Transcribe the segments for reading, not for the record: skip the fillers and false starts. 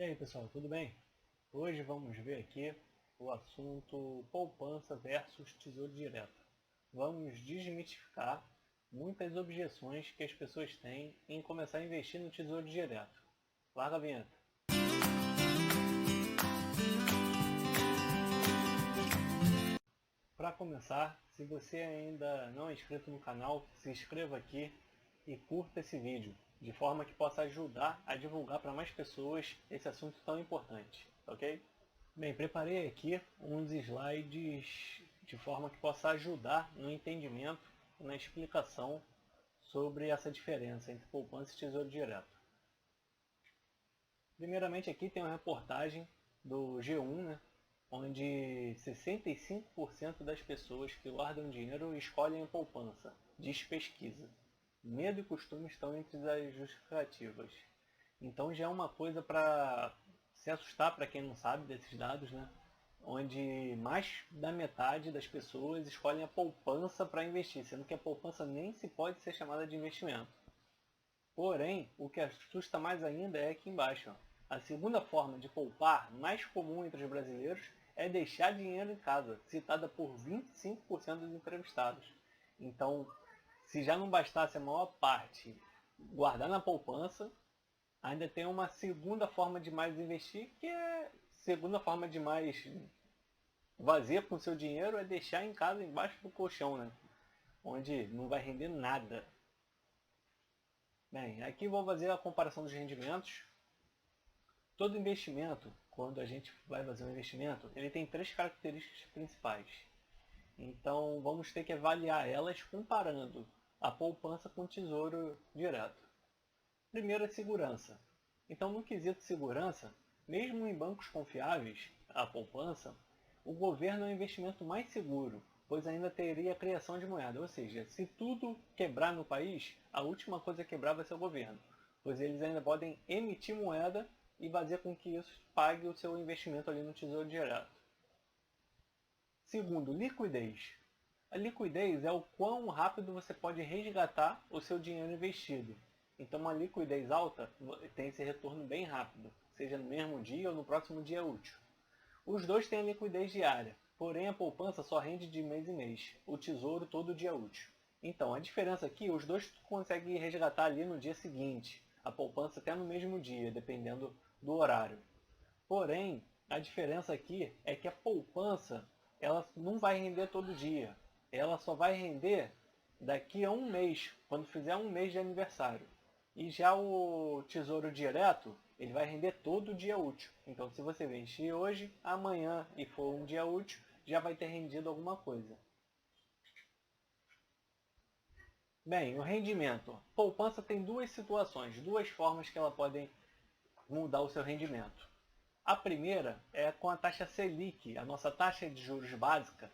E aí pessoal, tudo bem? Hoje vamos ver aqui o assunto poupança versus tesouro direto. Vamos desmistificar muitas objeções que as pessoas têm em começar a investir no tesouro direto. Larga a vinheta. Para começar, se você ainda não é inscrito no canal, se inscreva aqui e curta esse vídeo, de forma que possa ajudar a divulgar para mais pessoas esse assunto tão importante, ok? Bem, preparei aqui uns slides de forma que possa ajudar no entendimento e na explicação sobre essa diferença entre poupança e tesouro direto. Primeiramente aqui tem uma reportagem do G1, né, onde 65% das pessoas que guardam dinheiro escolhem a poupança, diz pesquisa. Medo e costume estão entre as justificativas. Então já é uma coisa para se assustar para quem não sabe desses dados, né? Onde mais da metade das pessoas escolhem a poupança para investir, sendo que a poupança nem se pode ser chamada de investimento. Porém, o que assusta mais ainda é aqui embaixo. Ó. A segunda forma de poupar mais comum entre os brasileiros é deixar dinheiro em casa, citada por 25% dos entrevistados. Então, se já não bastasse a maior parte guardar na poupança, ainda tem uma segunda forma de mais investir, que é segunda forma de mais fazer com o seu dinheiro é deixar em casa embaixo do colchão, né? Onde não vai render nada. Bem, aqui vou fazer a comparação dos rendimentos. Todo investimento, quando a gente vai fazer um investimento, ele tem três características principais. Então vamos ter que avaliar elas comparando a poupança com o tesouro direto. Primeiro é segurança. Então no quesito segurança, mesmo em bancos confiáveis, a poupança, o governo é o investimento mais seguro, pois ainda teria a criação de moeda. Ou seja, se tudo quebrar no país, a última coisa a quebrar vai ser o governo, pois eles ainda podem emitir moeda e fazer com que isso pague o seu investimento ali no tesouro direto. Segundo, liquidez. A liquidez é o quão rápido você pode resgatar o seu dinheiro investido. Então uma liquidez alta tem esse retorno bem rápido, seja no mesmo dia ou no próximo dia útil. Os dois têm a liquidez diária, porém a poupança só rende de mês em mês, o tesouro todo dia útil. Então a diferença aqui, os dois conseguem resgatar ali no dia seguinte, a poupança até no mesmo dia, dependendo do horário. Porém, a diferença aqui é que a poupança ela não vai render todo dia. Ela só vai render daqui a um mês, quando fizer um mês de aniversário. E já o tesouro direto, ele vai render todo dia útil. Então, se você investir hoje, amanhã e for um dia útil, já vai ter rendido alguma coisa. Bem, o rendimento. Poupança tem duas situações, duas formas que ela pode mudar o seu rendimento. A primeira é com a taxa Selic, a nossa taxa de juros básica,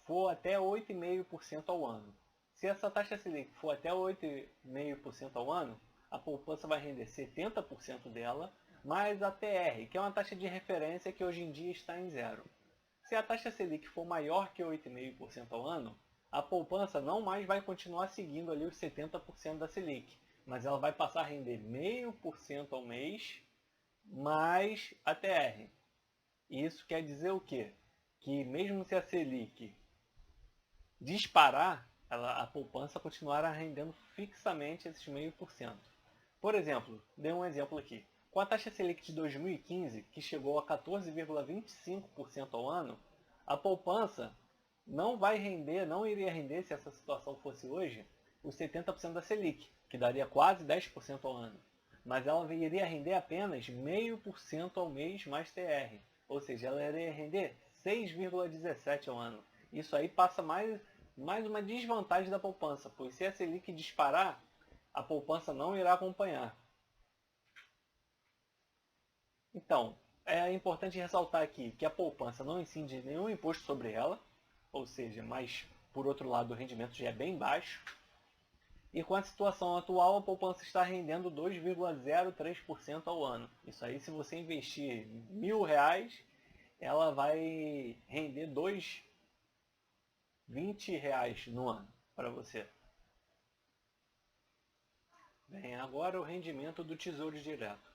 for até 8,5% ao ano. Se essa taxa Selic for até 8,5% ao ano, a poupança vai render 70% dela, mais a TR, que é uma taxa de referência que hoje em dia está em zero. Se a taxa Selic for maior que 8,5% ao ano, a poupança não mais vai continuar seguindo ali os 70% da Selic, mas ela vai passar a render 0,5% ao mês mais a TR. E isso quer dizer o quê? Que mesmo se a Selic disparar, a poupança continuará rendendo fixamente esses 0,5%. Por exemplo, dei um exemplo aqui. Com a taxa Selic de 2015, que chegou a 14,25% ao ano, a poupança não vai render, não iria render, se essa situação fosse hoje, os 70% da Selic, que daria quase 10% ao ano. Mas ela iria render apenas 0,5% ao mês mais TR. Ou seja, ela iria render 6,17% ao ano. Isso aí passa mais uma desvantagem da poupança, pois se a Selic disparar, a poupança não irá acompanhar. Então, é importante ressaltar aqui que a poupança não incide nenhum imposto sobre ela, ou seja, mas por outro lado o rendimento já é bem baixo. E com a situação atual, a poupança está rendendo 2,03% ao ano. Isso aí, se você investir R$ 1.000, ela vai render R$ 20 no ano para você. Bem, agora o rendimento do Tesouro Direto.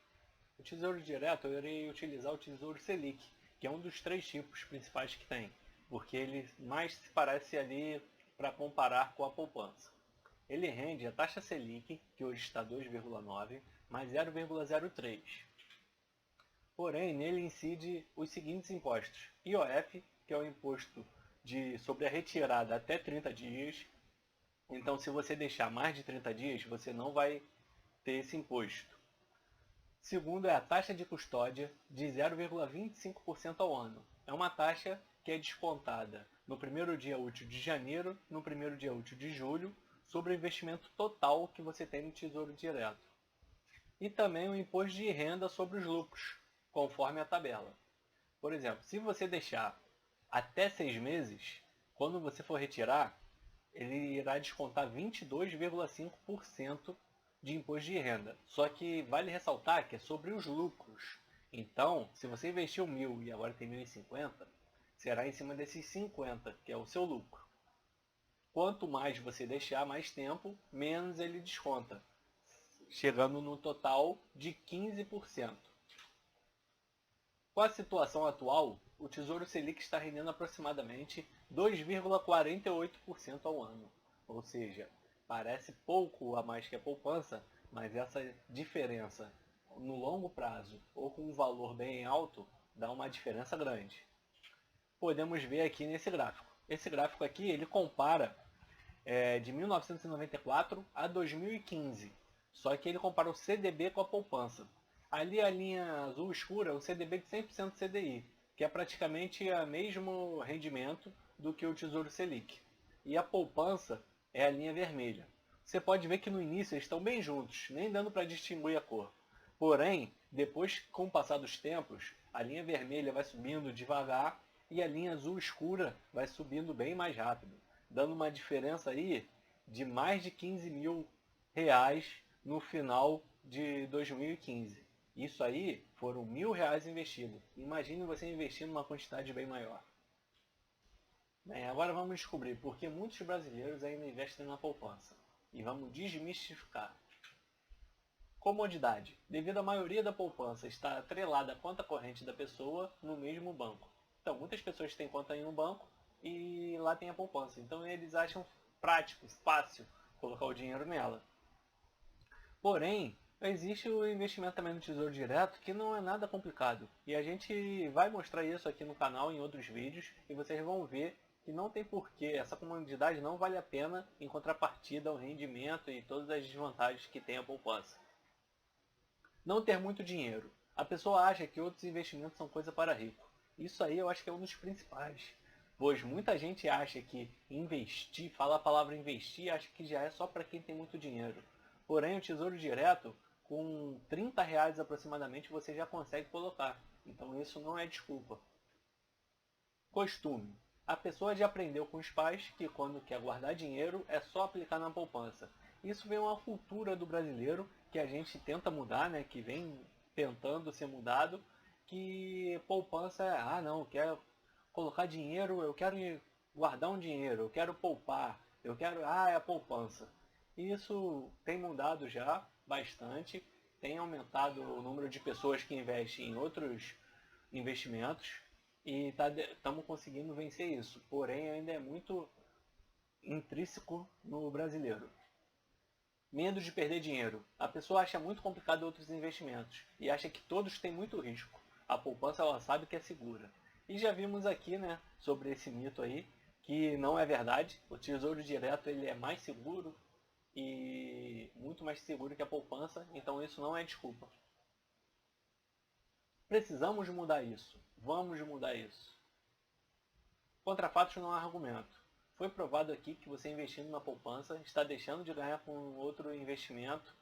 O Tesouro Direto eu irei utilizar o Tesouro Selic, que é um dos 3 tipos principais que tem, porque ele mais se parece ali para comparar com a poupança. Ele rende a taxa Selic, que hoje está 2,9, mais 0,03. Porém, nele incide os seguintes impostos: IOF, que é o imposto sobre a retirada até 30 dias. Então, se você deixar mais de 30 dias, você não vai ter esse imposto. Segundo é a taxa de custódia de 0,25% ao ano. É uma taxa que é descontada no primeiro dia útil de janeiro, no primeiro dia útil de julho, sobre o investimento total que você tem no Tesouro Direto. E também o imposto de renda sobre os lucros, conforme a tabela. Por exemplo, se você deixar até 6 meses, quando você for retirar, ele irá descontar 22,5% de imposto de renda. Só que vale ressaltar que é sobre os lucros. Então, se você investiu 1.000 e agora tem 1.050, será em cima desses 50, que é o seu lucro. Quanto mais você deixar mais tempo, menos ele desconta, chegando no total de 15%. Com a situação atual, o Tesouro Selic está rendendo aproximadamente 2,48% ao ano. Ou seja, parece pouco a mais que a poupança, mas essa diferença no longo prazo ou com um valor bem alto dá uma diferença grande. Podemos ver aqui nesse gráfico. Esse gráfico aqui ele compara de 1994 a 2015. Só que ele compara o CDB com a poupança. Ali a linha azul escura é o CDB de 100% CDI, que é praticamente o mesmo rendimento do que o Tesouro Selic. E a poupança é a linha vermelha. Você pode ver que no início eles estão bem juntos, nem dando para distinguir a cor. Porém, depois, com o passar dos tempos, a linha vermelha vai subindo devagar e a linha azul escura vai subindo bem mais rápido, dando uma diferença aí de mais de 15 mil reais no final de 2015. Isso aí foram R$ 1.000 investidos. Imagine você investir numa quantidade bem maior. Bem, agora vamos descobrir por que muitos brasileiros ainda investem na poupança. E vamos desmistificar. Comodidade. Devido à maioria da poupança estar atrelada à conta corrente da pessoa no mesmo banco. Então, muitas pessoas têm conta em um banco e lá tem a poupança. Então, eles acham prático, fácil colocar o dinheiro nela. Porém, existe o investimento também no Tesouro Direto que não é nada complicado. E a gente vai mostrar isso aqui no canal em outros vídeos e vocês vão ver que não tem porquê, essa comodidade não vale a pena em contrapartida ao rendimento e todas as desvantagens que tem a poupança. Não ter muito dinheiro. A pessoa acha que outros investimentos são coisa para rico. Isso aí eu acho que é um dos principais. Pois muita gente acha que investir, fala a palavra investir, acha que já é só para quem tem muito dinheiro. Porém, o Tesouro Direto, com R$ 30 aproximadamente, você já consegue colocar. Então isso não é desculpa. Costume. A pessoa já aprendeu com os pais que quando quer guardar dinheiro é só aplicar na poupança. Isso vem uma cultura do brasileiro que a gente tenta mudar, né? Que vem tentando ser mudado, que poupança é, não, eu quero colocar dinheiro, eu quero guardar um dinheiro, eu quero poupar, eu quero, é a poupança. Isso tem mudado já bastante, tem aumentado o número de pessoas que investem em outros investimentos e estamos conseguindo vencer isso. Porém, ainda é muito intrínseco no brasileiro. Medo de perder dinheiro. A pessoa acha muito complicado outros investimentos e acha que todos têm muito risco. A poupança ela sabe que é segura. E já vimos aqui, né, sobre esse mito aí, que não é verdade. O Tesouro Direto ele é mais seguro e muito mais seguro que a poupança, então isso não é desculpa. Precisamos mudar isso. Vamos mudar isso. Contra fatos não há argumento. Foi provado aqui que você investindo na poupança está deixando de ganhar com outro investimento,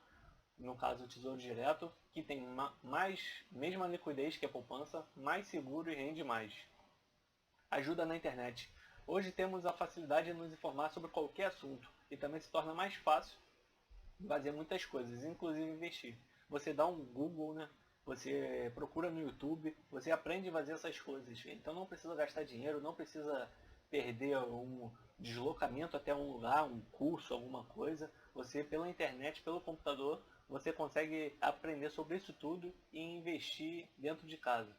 no caso o Tesouro Direto, que tem mesma liquidez que a poupança, mais seguro e rende mais. Ajuda na internet. Hoje temos a facilidade de nos informar sobre qualquer assunto e também se torna mais fácil fazer muitas coisas, inclusive investir. Você dá um Google, né? Você procura no YouTube, você aprende a fazer essas coisas. Então não precisa gastar dinheiro, não precisa perder um deslocamento até um lugar, um curso, alguma coisa. Você pela internet, pelo computador, você consegue aprender sobre isso tudo e investir dentro de casa.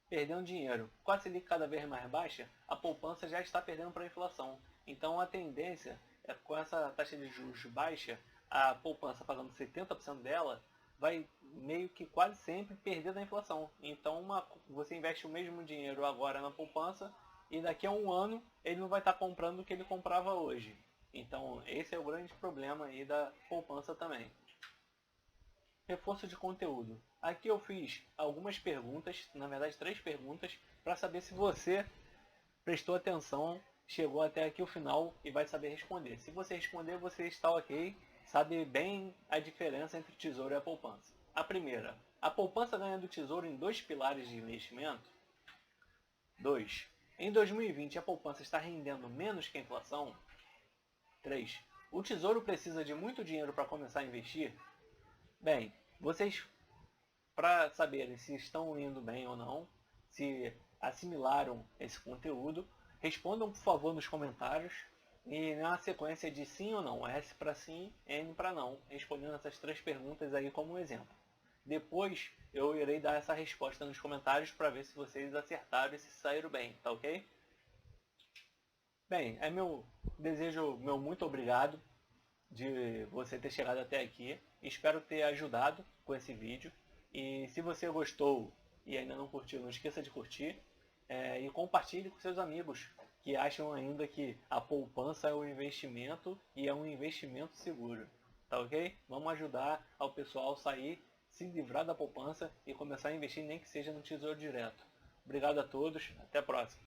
Perdendo dinheiro. Com a Selic cada vez mais baixa, a poupança já está perdendo para a inflação. Então a tendência é, com essa taxa de juros baixa, a poupança pagando 70% dela, vai meio que quase sempre perder da inflação. Então você investe o mesmo dinheiro agora na poupança e daqui a um ano ele não vai estar comprando o que ele comprava hoje. Então esse é o grande problema aí da poupança também. Reforço de conteúdo. Aqui eu fiz algumas perguntas, na verdade 3 perguntas, para saber se você prestou atenção, chegou até aqui o final e vai saber responder. Se você responder, você está ok, sabe bem a diferença entre o tesouro e a poupança. A primeira, a poupança ganha do tesouro em 2 pilares de investimento? 2. Em 2020 a poupança está rendendo menos que a inflação? 3. O tesouro precisa de muito dinheiro para começar a investir? Bem, vocês, para saberem se estão indo bem ou não, se assimilaram esse conteúdo, respondam por favor nos comentários e na sequência de sim ou não, S para sim, N para não, respondendo essas 3 perguntas aí como exemplo. Depois eu irei dar essa resposta nos comentários para ver se vocês acertaram e se saíram bem, tá ok? Bem, é meu desejo, meu muito obrigado de você ter chegado até aqui. Espero ter ajudado com esse vídeo. E se você gostou e ainda não curtiu, não esqueça de curtir. E compartilhe com seus amigos que acham ainda que a poupança é um investimento e é um investimento seguro. Tá ok? Vamos ajudar ao pessoal sair, se livrar da poupança e começar a investir nem que seja no Tesouro Direto. Obrigado a todos. Até a próxima.